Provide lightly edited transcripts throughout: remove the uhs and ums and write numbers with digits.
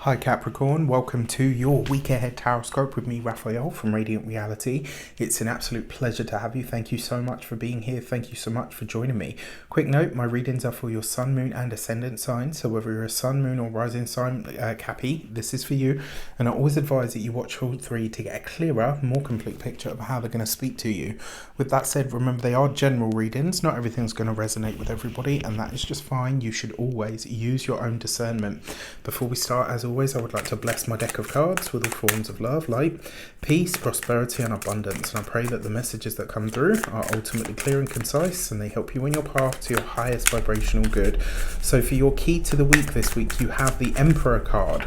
Hi Capricorn, welcome to your week ahead tarot scope with me, Raphael from Reydiant Reality. It's an absolute pleasure to have you. Thank you so much for being here. Thank you so much for joining me. Quick note, my readings are for your sun, moon and ascendant sign. So whether you're a sun, moon or rising sign, Cappy, this is for you. And I always advise that you watch all three to get a clearer, more complete picture of how they're going to speak to you. With that said, remember they are general readings. Not everything's going to resonate with everybody, and that is just fine. You should always use your own discernment. Before we start, as always, I would like to bless my deck of cards with all forms of love, light, peace, prosperity and abundance. And I pray that the messages that come through are ultimately clear and concise, and they help you in your path to your highest vibrational good. So for your key to the week this week, you have the Emperor card.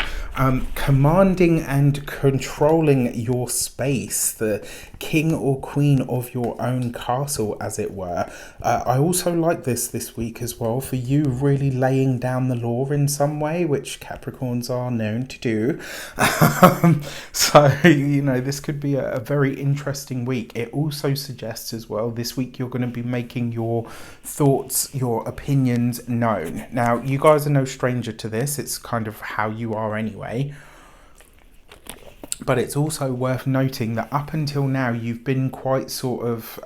Commanding and controlling your space, the king or queen of your own castle, as it were. I also like this week as well, for you really laying down the law in some way, which Capricorns are known to do. So, this could be a very interesting week. It also suggests as well, this week you're going to be making your thoughts, your opinions known. Now, you guys are no stranger to this. It's kind of how you are anyway. But it's also worth noting that up until now, you've been quite sort of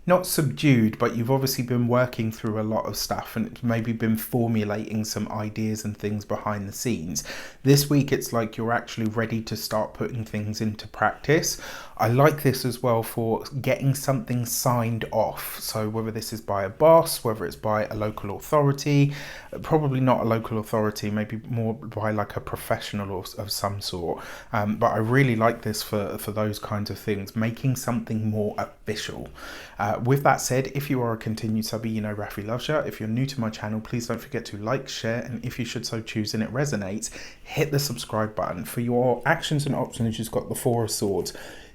not subdued, but you've obviously been working through a lot of stuff and maybe been formulating some ideas and things behind the scenes. This week, it's like you're actually ready to start putting things into practice. I like this as well for getting something signed off. So whether this is by a boss, whether it's by a local authority, probably not a local authority, maybe more by like a professional of some sort. But I really like this for those kinds of things, making something more official. With that said, if you are a continued subby, you know Rafi loves you. If you're new to my channel, please don't forget to like, share, and if you should so choose and it resonates, hit the subscribe button. For your actions and options, you've got the Four of Swords.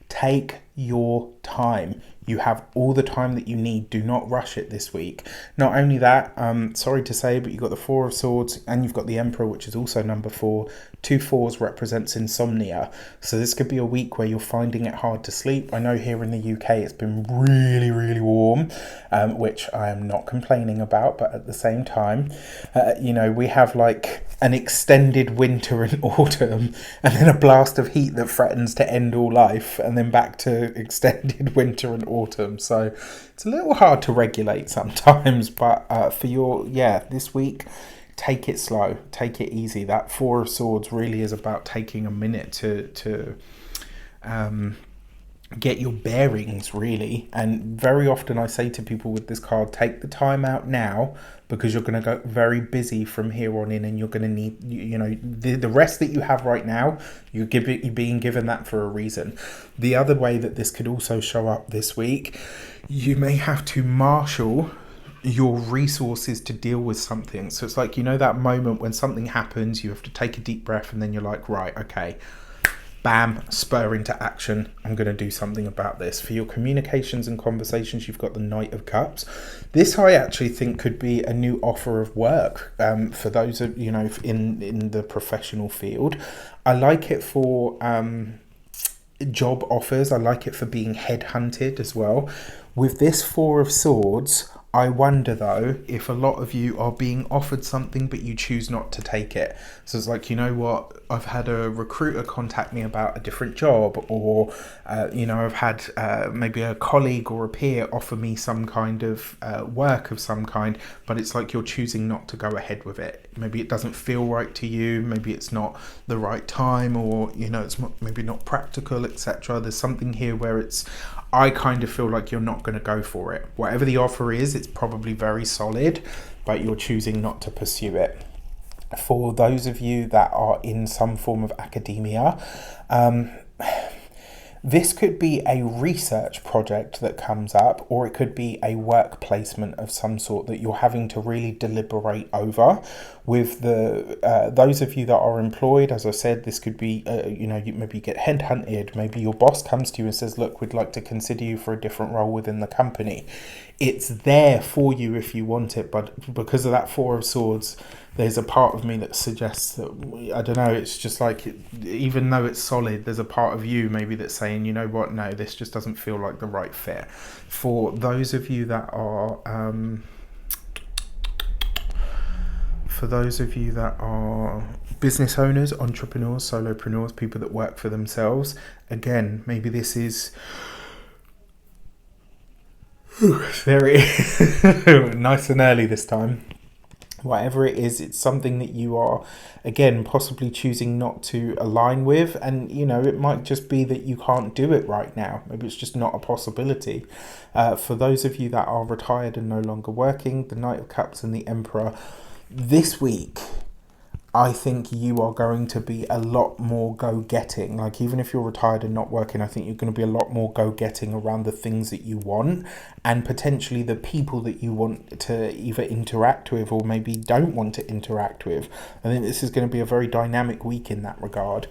Take your time. You have all the time that you need. Do not rush it this week. Not only that, sorry to say, but you've got the Four of Swords and you've got the Emperor, which is also number 4. 2 4s represents insomnia. So this could be a week where you're finding it hard to sleep. I know here in the UK it's been really, really warm, which I am not complaining about. But at the same time, we have like an extended winter and autumn and then a blast of heat that threatens to end all life, and then back to extended winter and autumn. So it's a little hard to regulate sometimes, but for this week, take it slow, take it easy. That Four of Swords really is about taking a minute to get your bearings, really. And very often I say to people with this card, take the time out now, because you're going to go very busy from here on in, and you're going to need, the rest that you have right now, you're being given that for a reason. The other way that this could also show up this week, you may have to marshal your resources to deal with something. So it's like, that moment when something happens, you have to take a deep breath, and then you're like, right, okay, bam, spur into action. I'm going to do something about this. For your communications and conversations, you've got the Knight of Cups. This I actually think could be a new offer of work for those of, in the professional field. I like it for job offers. I like it for being headhunted as well. With this Four of Swords, I wonder though if a lot of you are being offered something but you choose not to take it. So it's like, I've had a recruiter contact me about a different job, or I've had maybe a colleague or a peer offer me some kind of work of some kind, but it's like you're choosing not to go ahead with it. Maybe it doesn't feel right to you, maybe it's not the right time, or it's maybe not practical, etc. There's something here where I kind of feel like you're not going to go for it. Whatever the offer is, it's probably very solid, but you're choosing not to pursue it. For those of you that are in some form of academia, this could be a research project that comes up, or it could be a work placement of some sort that you're having to really deliberate over. With those of you that are employed, as I said, this could be, you maybe get headhunted. Maybe your boss comes to you and says, look, we'd like to consider you for a different role within the company. It's there for you if you want it, but because of that Four of Swords, there's a part of me that suggests that, I don't know, it's just like, even though it's solid, there's a part of you maybe that's saying, you know what, no, this just doesn't feel like the right fit. For those of you that are For those of you that are business owners, entrepreneurs, solopreneurs, people that work for themselves, again, maybe this is very nice and early this time. Whatever it is, it's something that you are, again, possibly choosing not to align with. And, you know, it might just be that you can't do it right now. Maybe it's just not a possibility. For those of you that are retired and no longer working, the Knight of Cups and the Emperor, this week, I think you are going to be a lot more go-getting. Like, even if you're retired and not working, I think you're going to be a lot more go-getting around the things that you want and potentially the people that you want to either interact with or maybe don't want to interact with. I think this is going to be a very dynamic week in that regard.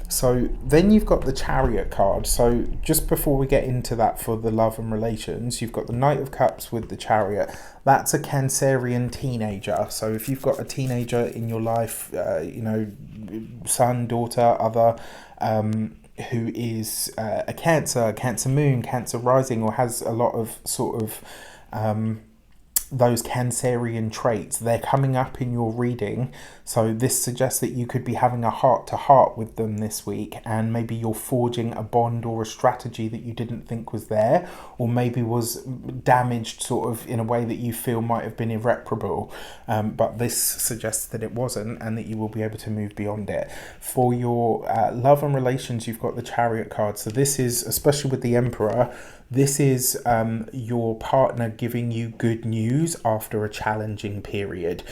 So then you've got the Chariot card. So just before we get into that for the love and relations, you've got the Knight of Cups with the Chariot. That's a Cancerian teenager. So if you've got a teenager in your life, you know, son, daughter, other, who is a Cancer moon, Cancer rising, or has a lot of sort of those Cancerian traits, they're coming up in your reading. So this suggests that you could be having a heart-to-heart with them this week, and maybe you're forging a bond or a strategy that you didn't think was there, or maybe was damaged sort of in a way that you feel might have been irreparable, but this suggests that it wasn't, and that you will be able to move beyond it. For your love and relations, you've got the Chariot card. So this is, especially with the Emperor, this is your partner giving you good news after a challenging period.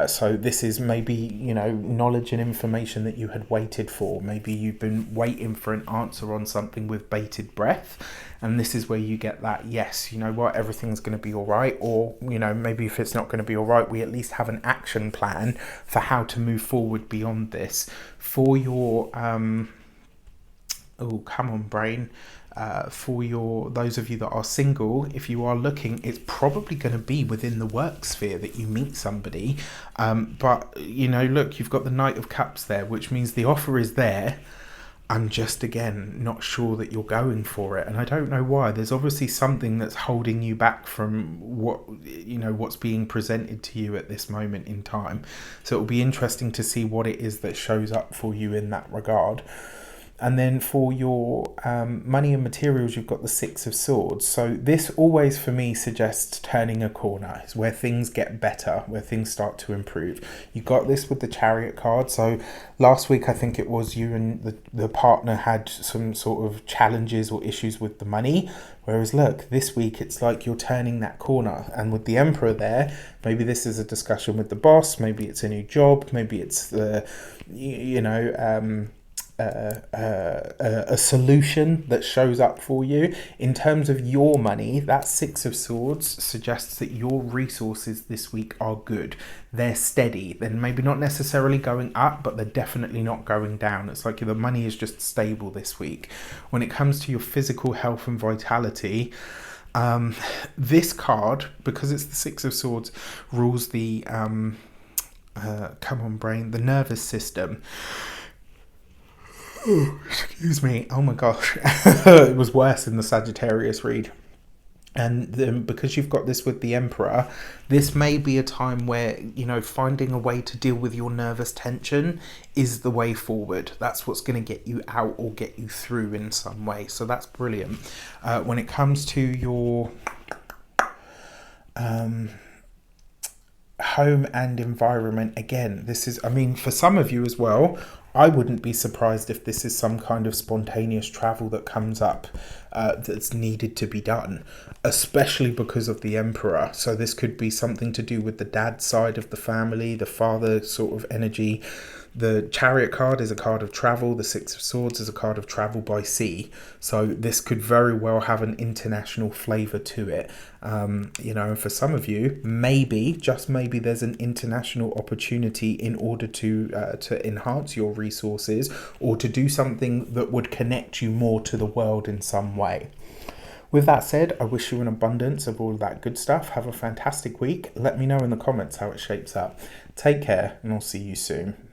So this is maybe, you know, knowledge and information that you had waited for. Maybe you've been waiting for an answer on something with bated breath. And this is where you get that, yes, you know what, everything's going to be all right. Or, you know, maybe if it's not going to be all right, we at least have an action plan for how to move forward beyond this. For your, oh, come on, brain. For those of you that are single, if you are looking, it's probably going to be within the work sphere that you meet somebody. But, you know, look, you've got the Knight of Cups there, which means the offer is there. I'm just, again, not sure that you're going for it. And I don't know why. There's obviously something that's holding you back from what, you know, what's being presented to you at this moment in time. So it'll be interesting to see what it is that shows up for you in that regard. And then for your money and materials, you've got the Six of Swords. So this always, for me, suggests turning a corner. It's where things get better, where things start to improve. You got this with the Chariot card. So last week, I think it was you and the partner had some sort of challenges or issues with the money. Whereas, look, this week, it's like you're turning that corner. And with the Emperor there, maybe this is a discussion with the boss. Maybe it's a new job. Maybe it's the, you know... a solution that shows up for you. In terms of your money, that Six of Swords suggests that your resources this week are good. They're steady. They're maybe not necessarily going up, but they're definitely not going down. It's like the money is just stable this week. When it comes to your physical health and vitality, this card, because it's the Six of Swords, rules the come on, brain, the nervous system. Oh, excuse me. Oh my gosh. It was worse in the Sagittarius read. And then because you've got this with the Emperor, this may be a time where, you know, finding a way to deal with your nervous tension is the way forward. That's what's going to get you out or get you through in some way. So that's brilliant. When it comes to your home and environment, again, this is, I mean, for some of you as well, I wouldn't be surprised if this is some kind of spontaneous travel that comes up that's needed to be done, especially because of the Emperor. So this could be something to do with the dad side of the family, the father sort of energy. The Chariot card is a card of travel. The Six of Swords is a card of travel by sea. So this could very well have an international flavour to it. You know, for some of you, maybe, just maybe, there's an international opportunity in order to enhance your resources or to do something that would connect you more to the world in some way. With that said, I wish you an abundance of all that good stuff. Have a fantastic week. Let me know in the comments how it shapes up. Take care, and I'll see you soon.